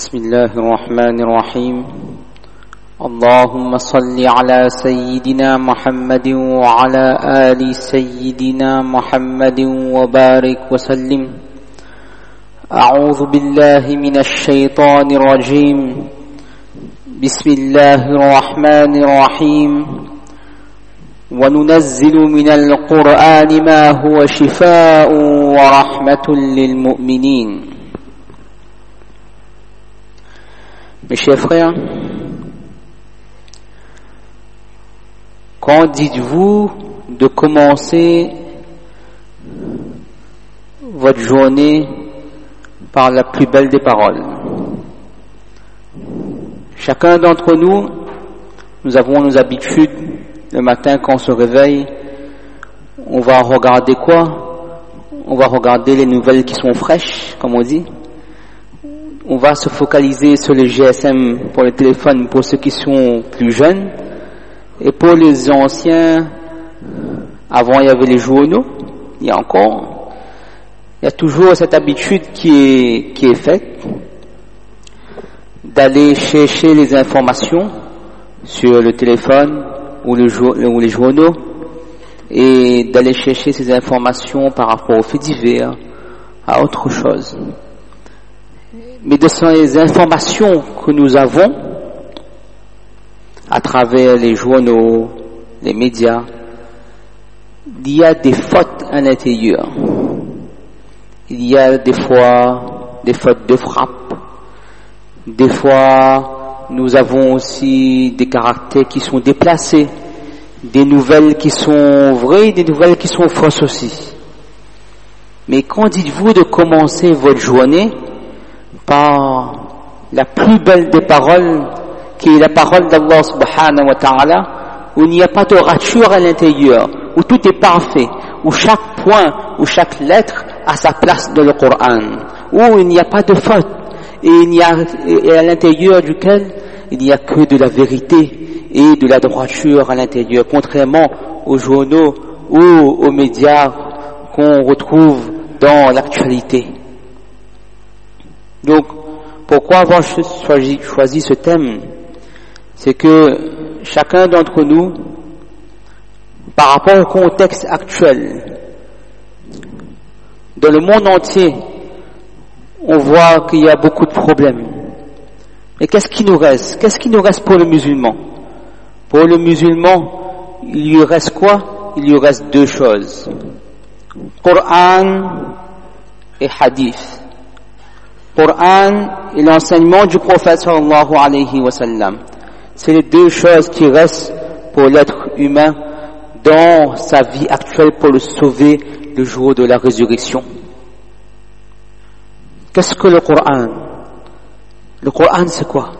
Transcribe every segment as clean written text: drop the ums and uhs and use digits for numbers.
بسم الله الرحمن الرحيم اللهم صل على سيدنا محمد وعلى آل سيدنا محمد وبارك وسلم أعوذ بالله من الشيطان الرجيم بسم الله الرحمن الرحيم وننزل من القرآن ما هو شفاء ورحمة للمؤمنين. Mes chers frères, quand dites-vous de commencer votre journée par la plus belle des paroles? Chacun d'entre nous, nous avons nos habitudes. Le matin, quand on se réveille, on va regarder quoi? On va regarder les nouvelles qui sont fraîches, comme on dit. On va se focaliser sur les GSM pour les téléphones pour ceux qui sont plus jeunes. Et pour les anciens, avant il y avait les journaux, il y a toujours cette habitude qui est faite d'aller chercher les informations sur le téléphone ou les journaux et d'aller chercher ces informations par rapport aux faits divers, à autre chose. Mais de ces informations que nous avons à travers les journaux, les médias, il y a des fautes à l'intérieur. Il y a des fois des fautes de frappe. Des fois, nous avons aussi des caractères qui sont déplacés, des nouvelles qui sont vraies, des nouvelles qui sont fausses aussi. Mais quand dites-vous de commencer votre journée par la plus belle des paroles, qui est la parole d'Allah subhanahu wa ta'ala, où il n'y a pas de rature à l'intérieur, où tout est parfait, où chaque point, où chaque lettre a sa place dans le Coran, où il n'y a pas de faute, et à l'intérieur duquel il n'y a que de la vérité et de la droiture à l'intérieur, contrairement aux journaux ou aux médias qu'on retrouve dans l'actualité. Donc, pourquoi avoir choisi ce thème? C'est que chacun d'entre nous, par rapport au contexte actuel, dans le monde entier, on voit qu'il y a beaucoup de problèmes. Mais qu'est-ce qui nous reste? Qu'est-ce qui nous reste pour le musulman? Pour le musulman, il lui reste quoi? Il lui reste deux choses. Coran et hadith. Coran et l'enseignement du prophète sallallahu alayhi wa sallam. C'est les deux choses qui restent pour l'être humain dans sa vie actuelle pour le sauver le jour de la résurrection. Qu'est-ce que le Coran? Le Coran, c'est quoi?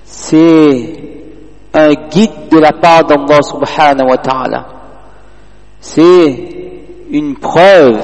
C'est un guide de la part d'Allah subhanahu wa ta'ala. C'est une preuve.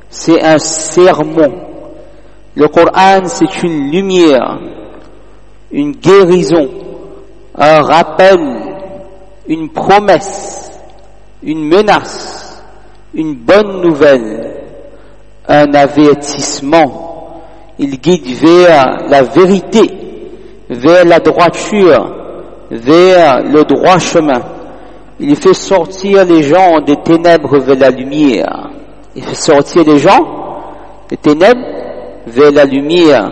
C'est un sermon. Le Coran, c'est une lumière, une guérison, un rappel, une promesse, une menace, une bonne nouvelle, un avertissement. Il guide vers la vérité, vers la droiture, vers le droit chemin. Il fait sortir les gens des ténèbres vers la lumière. Il fait sortir les gens des ténèbres vers la lumière.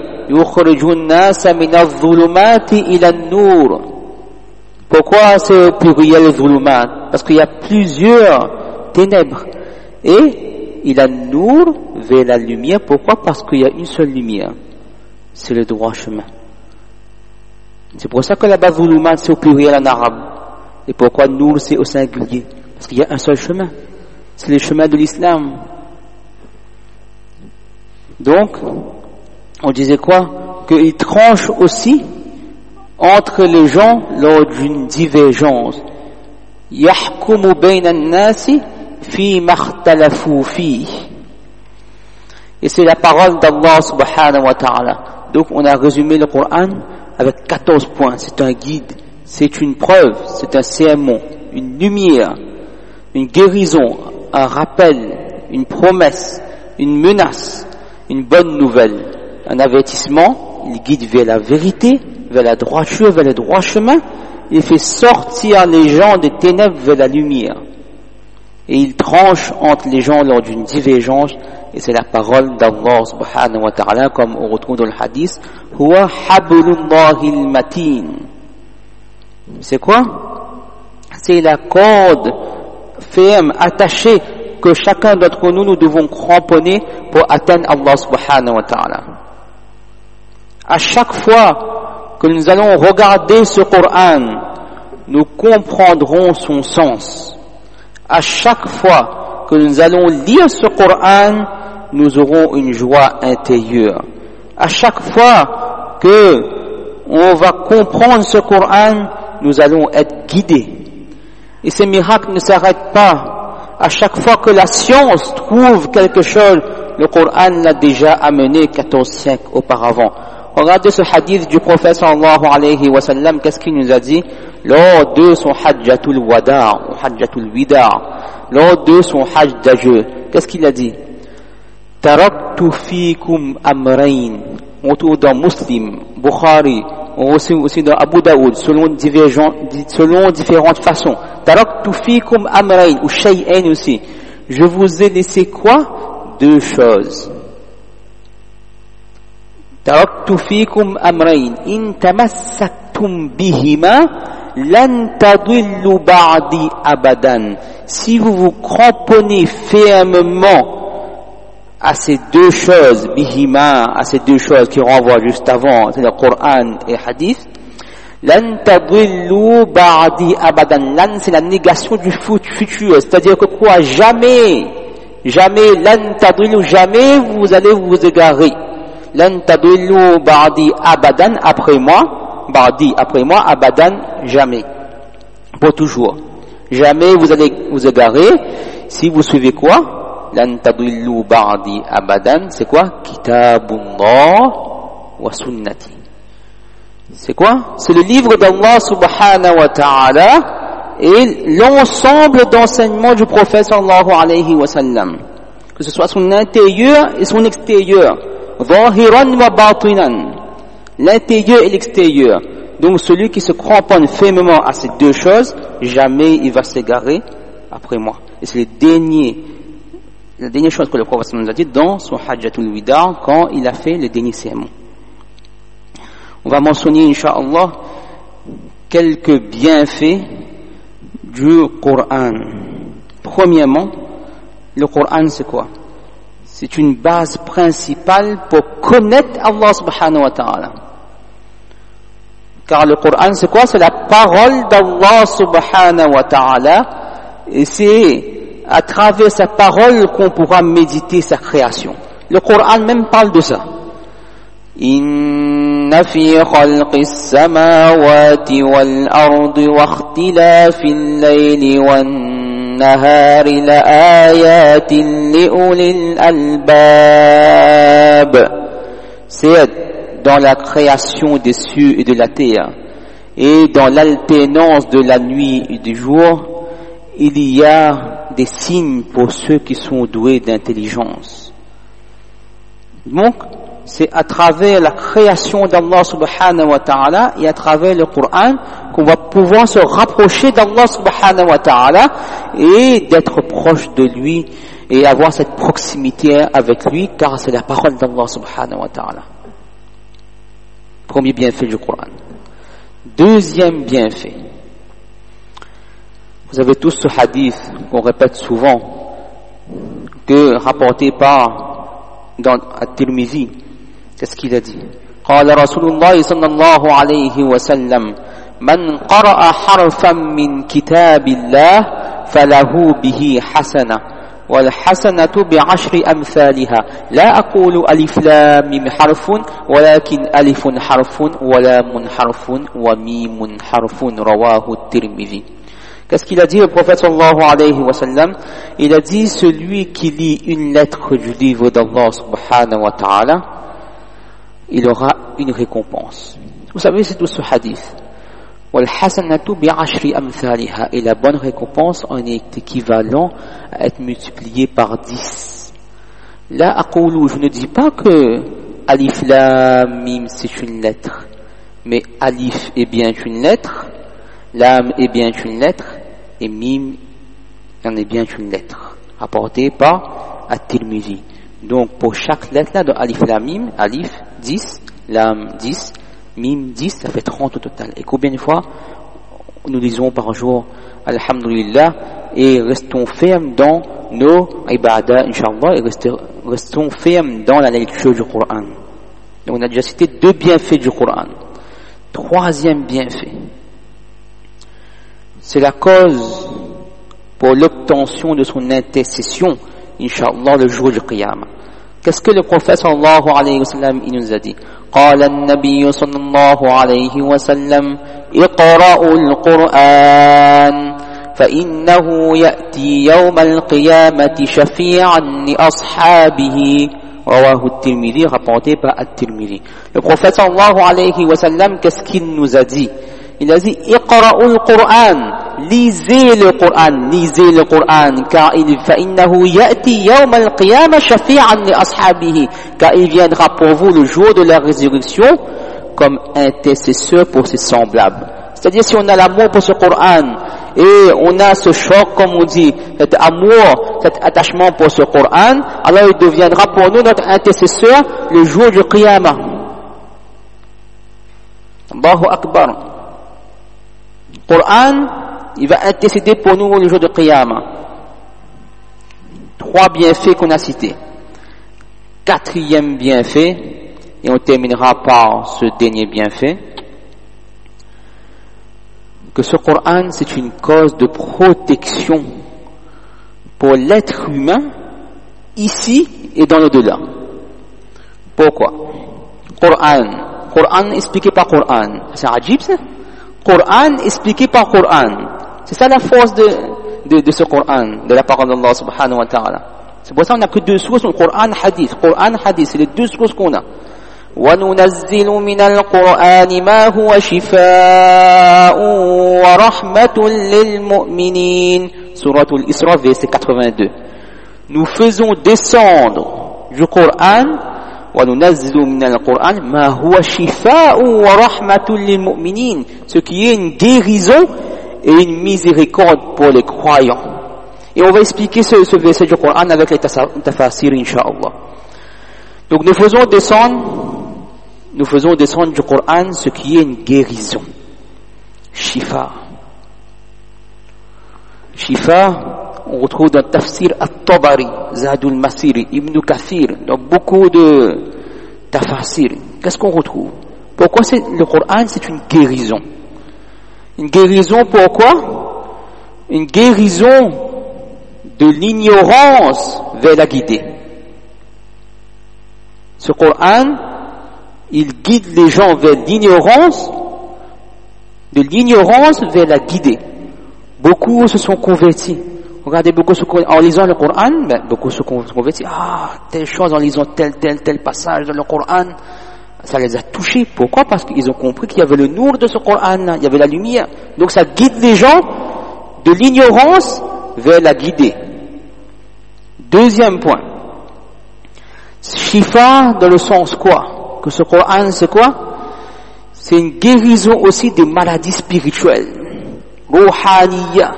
Pourquoi c'est au pluriel zulumat? Parce qu'il y a plusieurs ténèbres. Et il a nour vers la lumière. Pourquoi? Parce qu'il y a une seule lumière. C'est le droit chemin. C'est pour ça que là-bas zulumat c'est au pluriel en arabe. Et pourquoi nour c'est au singulier? Parce qu'il y a un seul chemin. C'est le chemin de l'islam. Donc, on disait quoi? Qu'il tranche aussi entre les gens lors d'une divergence. يَحْكُمُ بَيْنَ النَّاسِ فِي مَا اخْتَلَفُوا فِيهِ. Et c'est la parole d'Allah subhanahu wa ta'ala. Donc, on a résumé le Coran avec 14 points. C'est un guide, c'est une preuve, c'est un sermon, une lumière, une guérison, un rappel, une promesse, une menace, une bonne nouvelle, un avertissement, il guide vers la vérité, vers la droiture, vers le droit chemin. Il fait sortir les gens des ténèbres vers la lumière. Et il tranche entre les gens lors d'une divergence. Et c'est la parole d'Allah subhanahu wa ta'ala, comme on retrouve dans le hadith. Huwa hablullahil matin. C'est quoi? C'est la corde ferme, attachée, que chacun d'entre nous, nous devons cramponner pour atteindre Allah subhanahu wa ta'ala. À chaque fois que nous allons regarder ce Coran, nous comprendrons son sens. À chaque fois que nous allons lire ce Coran, nous aurons une joie intérieure. À chaque fois que on va comprendre ce Coran, nous allons être guidés. Et ces miracles ne s'arrêtent pas. À chaque fois que la science trouve quelque chose, le Coran l'a déjà amené 14 siècles auparavant. Regardez ce hadith du prophète sallallahu alayhi wa sallam, qu'est-ce qu'il nous a dit lors de son hajjatul wada' ou hajjatul wida', lors de son hajj d'adieu. Qu'est-ce qu'il a dit? Taraktu fikum amrayn. On trouve dans Muslim, Bukhari, aussi dans Abu Daoud, selon différentes façons. Taraktu fikum amrayn ou shay'ain aussi. Je vous ai laissé quoi? Deux choses. Taraktu fikum amrayn in tamassaktum bihima lan tadillu ba'di abadan. Si vous vous cramponnez fermement à ces deux choses, bihima, à ces deux choses qui renvoient juste avant, c'est le Coran et Hadith, lan tadillu ba'di abadan. Lan, c'est la négation du futur, c'est-à-dire que quoi? Jamais, lan tadillu, jamais vous allez vous égarer. Lan tadillu ba'di abadan, après moi, ba'di, après moi, abadan, jamais. Pour toujours. Jamais vous allez vous égarer si vous suivez quoi? Lan tadillu ba'di abadan, c'est quoi? Kitabullah wa sunnati. C'est quoi? C'est le livre d'Allah subhanahu wa ta'ala et l'ensemble d'enseignements du prophète sallallahu alayhi wa sallam. Que ce soit son intérieur et son extérieur. Zahiran wa batinan. L'intérieur et l'extérieur. Donc celui qui se cramponne fermement à ces deux choses, jamais il va s'égarer après moi. Et c'est la dernière chose que le prophète nous a dit dans son hajjatul wida' quand il a fait le dernier sermon. On va mentionner, incha'Allah, quelques bienfaits du Coran. Premièrement, le Coran c'est quoi? C'est une base principale pour connaître Allah subhanahu wa ta'ala. Car le Coran c'est quoi? C'est la parole d'Allah subhanahu wa ta'ala et c'est à travers sa parole qu'on pourra méditer sa création. Le Coran même parle de ça. Inna fi khalqis samawati wal ardi wa ikhtilafil layli wan nahari la ayatin li ulil albab. C'est dans la création des cieux et de la terre et dans l'alternance de la nuit et du jour, il y a des signes pour ceux qui sont doués d'intelligence. Donc, c'est à travers la création d'Allah subhanahu wa ta'ala et à travers le Coran qu'on va pouvoir se rapprocher d'Allah subhanahu wa ta'ala et d'être proche de lui et avoir cette proximité avec lui car c'est la parole d'Allah subhanahu wa ta'ala. Premier bienfait du Coran. Deuxième bienfait. Vous avez tous ce hadith qu'on répète souvent, que rapporté par dans At-Tirmidhi. Qu'est-ce qu'il a dit? قال رسول الله صلى الله عليه وسلم من قرأ حرفا من كتاب الله فله به حسنة والحسنة بعشر أمثالها لا أقول ألف لام حرف ولكن ألف حرف ولام حرف وميم حرف رواه الترمذي. Qu'est-ce qu'il a dit le prophète sallallahu alayhi wa sallam? Il a dit celui qui lit une lettre du livre d'Allah subhanahu wa ta'ala, il aura une récompense. Vous savez, c'est tout ce hadith. وَالْحَسَنَةُ بِعَشْرِ أَمْثَالِهَا. Et la bonne récompense en est équivalent à être multiplié par 10. Là, أقول, je ne dis pas que Alif Lam Mim c'est une lettre, mais Alif est bien une lettre, Lam est bien une lettre, et Mim en est bien une lettre, apportée par At-Tirmidhi. Donc pour chaque lettre là de Alif Lam Mim, Alif 10, Lam 10, Mim 10, ça fait 30 au total. Et combien de fois nous lisons par jour Alhamdulillah, et restons fermes dans nos ibadah, Inch'Allah, et restons fermes dans la lecture du Coran. Donc on a déjà cité 2 bienfaits du Coran. 3e bienfait, c'est la cause pour l'obtention de son intercession, Inch'Allah, le jour du Qiyamah. Qu'est-ce que le prophète sallallahu alayhi wa sallam il nous a dit? قال النبي صلى الله عليه وسلم اقرأوا القرآن فإنه يأتي يوم القيامة شفيعا لأصحابه رواه الترمذي, rapporté par At-Tirmidhi. Le prophète sallallahu alayhi wa sallam, qu'est-ce qu'il nous a dit? Il a dit iqra'ul Qur'an, lisez le Qur'an, car فإنه يأتي يوم القيامة شفيعا لأصحابه, car il viendra pour vous le jour de la résurrection comme intercesseur pour ses semblables. C'est-à-dire, si on a l'amour pour ce Qur'an et on a ce choc, comme on dit, cet amour, cet attachement pour ce Qur'an, alors il deviendra pour nous notre intercesseur le jour du Qiyamah. Allahu Akbar. Qur'an, il va intercéder pour nous le jour de Qiyamah. 3 bienfaits qu'on a cités. 4e bienfait, et on terminera par ce dernier bienfait, que ce Coran, c'est une cause de protection pour l'être humain, ici et dans l'au-delà. Pourquoi? Coran expliqué par Coran. C'est ajib, ça? Coran expliqué par Coran. C'est ça la force de ce Coran, de la parole d'Allah subhanahu wa ta'ala. C'est pour ça qu'on n'a que 2 sources, le Coran, Hadith. Coran, Hadith, c'est les 2 sources qu'on a. وَنُنَزِّلُ مِنَ الْقُرْآنِ مَا هُوَ شِفَاءٌ وَرَحْمَةٌ لِلْمُؤْمِنِينَ. Sourate Al-Isra, verset 82. Nous faisons descendre du Coran, وَنُنَزِّلُ مِنَ الْقُرْآنِ مَا هُوَ شِفَاءٌ وَرَحْمَةٌ لِلْمُؤْمِنِينَ. Ce qui est une guérison et une miséricorde pour les croyants. Et on va expliquer ce verset du Coran avec les tafasir, Inch'Allah. Donc nous faisons descendre du Coran ce qui est une guérison. Shifa. Shifa, on retrouve dans Tafsir At-Tabari, Zadul Masiri, Ibn Kathir, dans beaucoup de tafasir. Qu'est-ce qu'on retrouve? Pourquoi le Coran, c'est une guérison? Une guérison, pourquoi? Une guérison de l'ignorance vers la guidée. Ce Coran, il guide les gens vers l'ignorance, de l'ignorance vers la guidée. Beaucoup se sont convertis. Regardez, en lisant le Coran, beaucoup se sont convertis. Telle chose, en lisant tel passage dans le Coran, ça les a touchés. Pourquoi? Parce qu'ils ont compris qu'il y avait le nour de ce Coran, il y avait la lumière. Donc ça guide les gens de l'ignorance vers la guidée. 2e point. Shifa dans le sens quoi? Que ce Coran c'est quoi? C'est une guérison aussi des maladies spirituelles. Rouhaniya.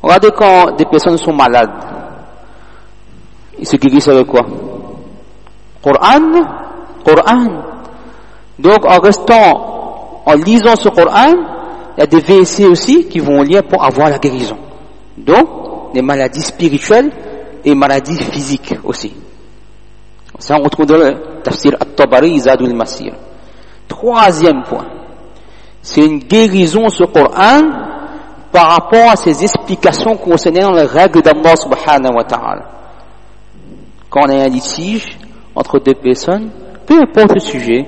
Regardez quand des personnes sont malades. Ils se guérissent avec quoi? Coran. Donc en lisant ce Coran, il y a des versets aussi qui vont lire pour avoir la guérison. Donc, les maladies spirituelles et maladies physiques aussi. Ça, on retrouve dans le Tafsir At-Tabari, Zadul Masir. 3e point. C'est une guérison, ce Coran, par rapport à ses explications concernant les règles d'Allah subhanahu wa ta'ala. Quand on a un litige entre 2 personnes, peu importe le sujet,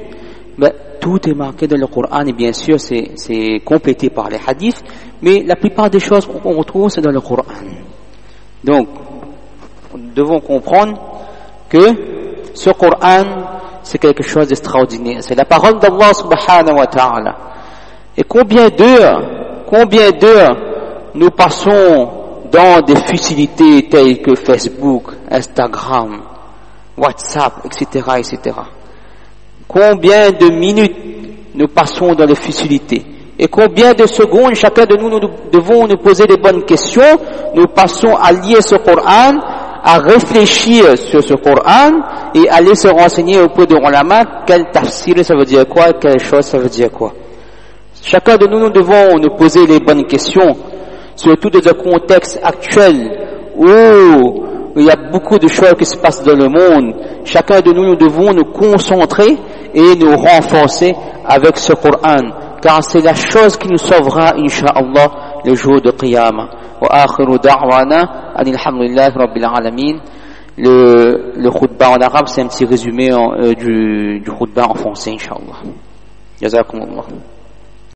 tout est marqué dans le Coran, et bien sûr, c'est complété par les hadiths, mais la plupart des choses qu'on retrouve, c'est dans le Coran. Donc, nous devons comprendre que ce Coran, c'est quelque chose d'extraordinaire. C'est la parole d'Allah subhanahu wa ta'ala. Et combien d'heures nous passons dans des futilités telles que Facebook, Instagram, WhatsApp, etc., etc. Combien de minutes nous passons dans les futilités? Et combien de secondes chacun de nous devons nous poser des bonnes questions? Nous passons à lire ce Coran, à réfléchir sur ce Coran et aller se renseigner auprès de ulama quel tafsir ça veut dire quoi, quelle chose ça veut dire quoi. Chacun de nous devons nous poser les bonnes questions, surtout dans un contexte actuel où il y a beaucoup de choses qui se passent dans le monde. Chacun de nous devons nous concentrer et nous renforcer avec ce Coran, car c'est la chose qui nous sauvera, incha'Allah, le jour de Qiyamah. Wa akhiru da'wana alhamdulillahi rabbil alamin. Le khutbah en arabe, c'est un petit résumé du khutbah en français, incha'Allah. Jazakumullah.